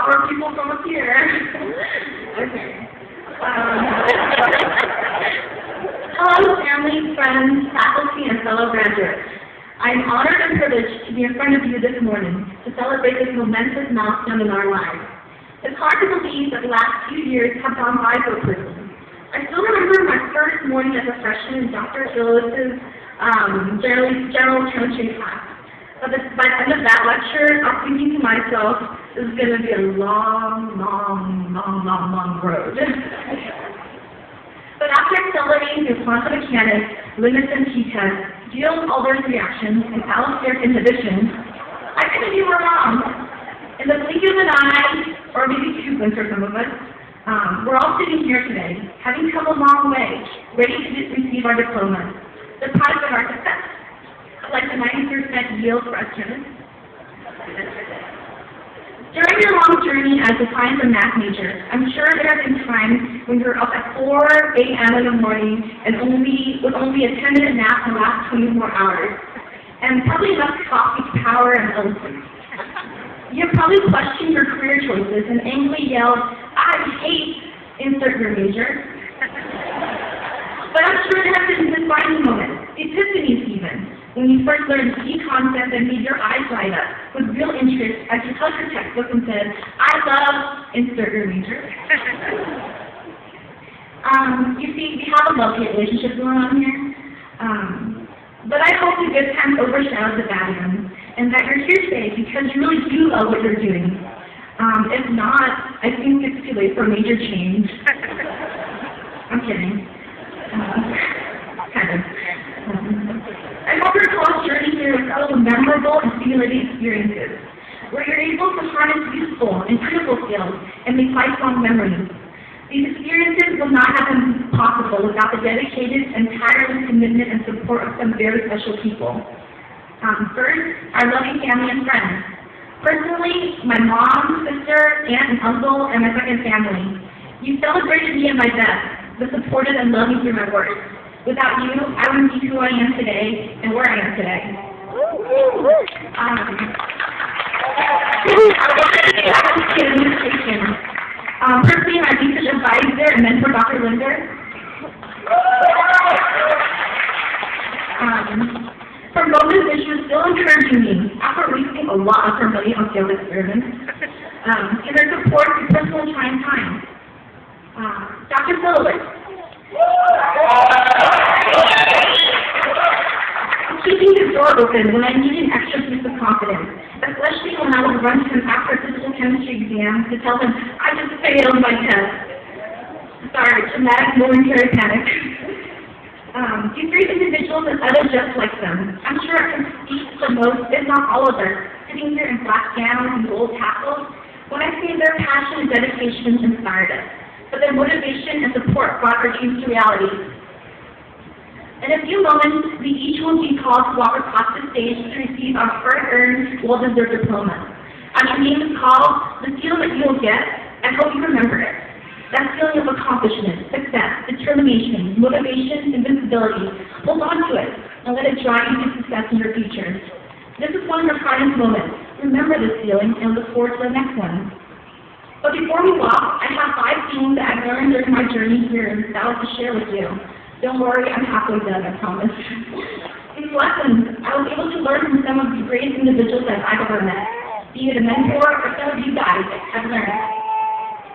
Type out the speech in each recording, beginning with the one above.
lot more people from up here. Okay. Hello, family, friends, faculty, and fellow graduates. I'm honored and privileged to be in front of you this morning to celebrate this momentous milestone in our lives. It's hard to believe that the last few years have gone by so quickly. I still remember my first morning as a freshman in Dr. Phillips's general chemistry class. But by the end of that lecture, I was thinking to myself, this is going to be a long road. But after accelerating through quantum mechanics, limits and t-tests, Diels-Alder's reactions, and allosteric inhibition, I couldn't be more wrong. In the blink of an eye, or maybe two blinks for some of us, we're all sitting here today, having come a long way, ready to receive our diplomas, the product of our success, like the 90% yield for us chemists. During your long journey as a science and math major, I'm sure there have been times when you're up at 4 a.m. in the morning and with only a 10-minute nap in the last 24 hours, and probably enough coffee to power and illness. You've probably questioned your career choices and angrily yelled, I hate insert your major. But I'm sure there have been defining moments, epiphanies even, when you first learned key concepts and made your eyes light up with real interest as you held your textbook and said, I love insert your major. You see, we have a love-hate relationship going on here. But I hope the good times overshadow the bad ones, and that you're here today because you really do love what you're doing. If not, I think it's too late for major change. I'm kidding. Kind of. I hope your college journey here is full of memorable and stimulating experiences, where you're able to harness useful and critical skills and make lifelong memories. These experiences would not have been possible without the dedicated and tireless commitment and support of some very special people. First, our loving family and friends. Personally, my mom, sister, aunt, and uncle, and my second family. You celebrated me at my best, but supported and loved me through my worst. Without you, I wouldn't be who I am today and where I am today. Personally, my research advisor and mentor, Dr. Linder. For moments that she was still encouraging me after wasting a lot of her money on failed experiments, and her support through personal and trying times. Dr. Phillips. Keeping his door open when I needed an extra piece of confidence, especially when I would run to him after a physical chemistry exam to tell him I just failed my test. Sorry, traumatic momentary panic. These three individuals and others just like them. I'm sure I can speak for most, if not all of us, sitting here in black gowns and gold tassels, when I say their passion and dedication inspired us, but their motivation and support brought our dreams to reality. In a few moments, we each will be called to walk across the stage to receive our hard-earned, well-deserved diploma. On your name is called, the feeling that you will get, I hope you remember it. That feeling of accomplishment, success, determination, motivation, invincibility. Hold on to it, and let it drive you to success in your future. This is one of your proudest moments. Remember this feeling, and look forward to the next one. But before we walk, I have 5 things that I've learned during my journey here that I want to share with you. Don't worry, I'm halfway done, I promise. These lessons, I was able to learn from some of the greatest individuals that I've ever met, be it a mentor or some of you guys have learned.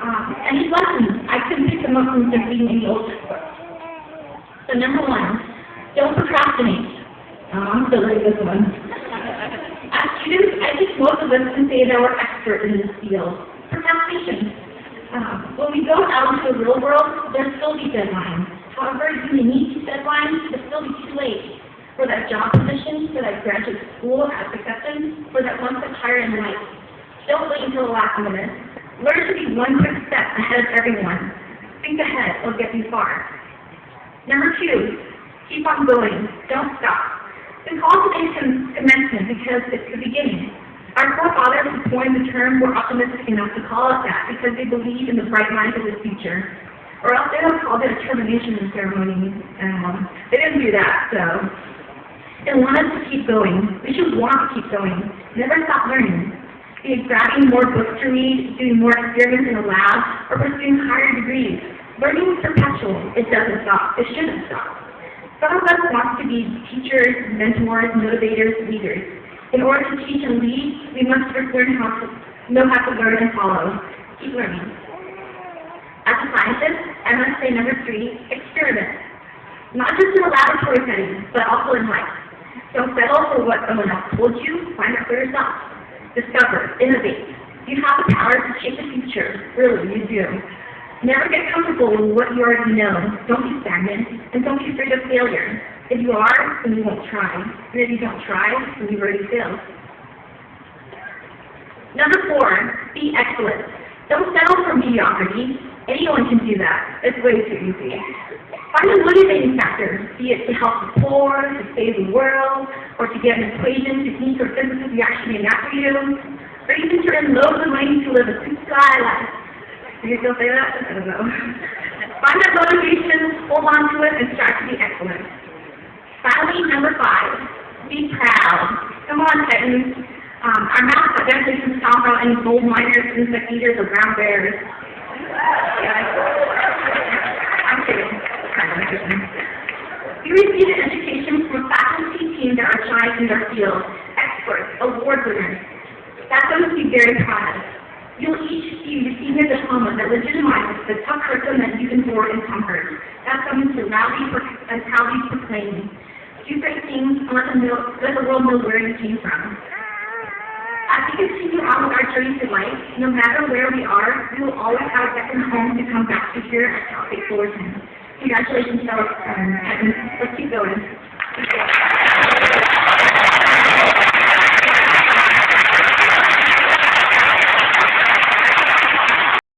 And these lessons, I couldn't pick them up from just reading any old textbook. So number 1, don't procrastinate. I'm still reading this one. As students, I think most of us can say that we're experts in this field. Procrastination. When we go out into the real world, there'll still be deadlines. However, you may meet these deadlines, but still be too late for that job position, for that graduate school acceptance, for that one step higher in life. Don't wait until the last minute. Learn to be one quick step ahead of everyone. Think ahead, it'll get you far. Number 2, keep on going. Don't stop. We call today commencement because it's the beginning. Our forefathers who coined the term were optimistic enough to call it that because they believed in the bright light of the future. Or else they would have called it a termination ceremony. They didn't do that, so. They want us to keep going. We should want to keep going. Never stop learning. be it grabbing more books to read, doing more experiments in the lab, or pursuing higher degrees. Learning is perpetual. It doesn't stop. It shouldn't stop. Some of us want to be teachers, mentors, motivators, leaders. In order to teach and lead, we must first know how to learn and follow. Keep learning. As a scientist, I must say number 3, experiment. Not just in a laboratory setting, but also in life. Don't settle for what someone else told you. Find out for yourself. Discover. Innovate. You have the power to shape the future. Really, you do. Never get comfortable with what you already know. Don't be stagnant, and don't be afraid of failure. If you are, then you won't try. And if you don't try, then you've already failed. Number 4, be excellent. Don't settle for mediocrity. Anyone can do that. It's way too easy. Find a motivating factor, be it to help the poor, to save the world, or to get an equation, technique, or physical reaction named after you, or even to earn loads of money to live a super-fly life. Do you still say that? I don't know. Find that motivation, hold on to it, and strive to be excellent. Finally, number 5, be proud. Come on, Titans. Our mascot definitely doesn't talk about any gold miners, insect eaters, or brown bears. Yeah, I'm kidding. We received an education from a faculty team that are giants in their field, experts, award winners. That's something to be very proud of. You'll each be receiving a diploma that legitimizes the tough curriculum that you've endured and conquered. That's something to proudly proclaim. Do great things and let the world know where you came from. As we continue on with our journey through life, no matter where we are, we will always have a second home to come back to here at Cal State Fullerton. Congratulations, fellow. Let's keep going.